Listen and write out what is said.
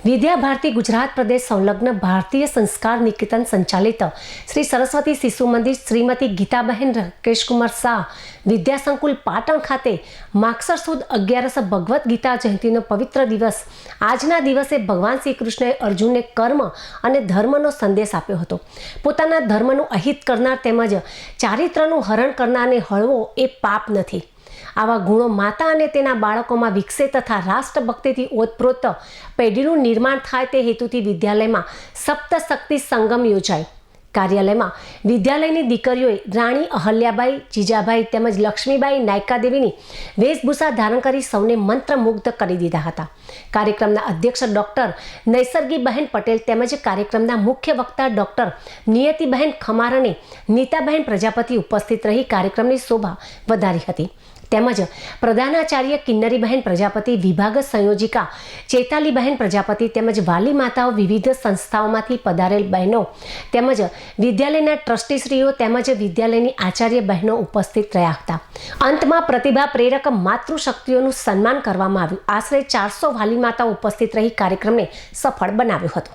વિદ્યા ભારતી ગુજરાત પ્રદેશ સંલગ્ન ભારતીય સંસ્કાર નિકેતન સંચાલિત શ્રી સરસ્વતી શિશુ મંદિર શ્રીમતી ગીતાબહેન રાકેશકુમાર શાહ વિદ્યા સંકુલ પાટણ ખાતે માગસર સુદ 11 ભગવદ્ ગીતા જયંતિનો પવિત્ર દિવસ આજના દિવસે ભગવાન શ્રી કૃષ્ણએ અર્જુનને કર્મ અને ધર્મનો સંદેશ આપ્યો હતો. પોતાના ધર્મનું અહિત કરનાર તેમજ ચારિત્રનું હરણ કરનારને હળવો એ પાપ નથી. આવા ગુણો માતા અને તેના બાળકોમાં વિકસે તથા રાષ્ટ્રભક્તિથી ઓતપ્રોત પેઢીનું નિર્માણ થાય તે હેતુથી વિદ્યાલયમાં સપ્તશક્તિ સંગમ યોજાય. કાર્યાલયમાં વિદ્યાલયની દીકરીઓએ રાણી અહલ્યાબાઈ, જીજાબાઈ તેમજ લક્ષ્મીબાઈ નાયકાદેવીની વેશભૂષા ધારણ કરી સૌને મંત્રમુગ્ધ કરી દીધા હતા. કાર્યક્રમના અધ્યક્ષ ડૉક્ટર નૈસર્ગીબહેન પટેલ તેમજ કાર્યક્રમના મુખ્ય વક્તા ડૉક્ટર નિયતિબહેન ખમાર અને નીતાબહેન પ્રજાપતિ ઉપસ્થિત રહી કાર્યક્રમની શોભા વધારી હતી. તેમજ પ્રધાનાચાર્ય કિન્નરીબહેન પ્રજાપતિ, વિભાગ સંયોજિકા ચેતાલીબહેન પ્રજાપતિ તેમજ વાલી માતાઓ, વિવિધ સંસ્થાઓમાંથી પધારેલ બહેનો તેમજ વિદ્યાલયના ટ્રસ્ટીશ્રીઓ તેમજ વિદ્યાલયની આચાર્ય બહેનો ઉપસ્થિત રહ્યા હતા. અંતમાં પ્રતિભા પ્રેરક માતૃશક્તિઓનું સન્માન કરવામાં આવ્યું. આશરે 400 વાલી માતાઓ ઉપસ્થિત રહી કાર્યક્રમને સફળ બનાવ્યો હતો.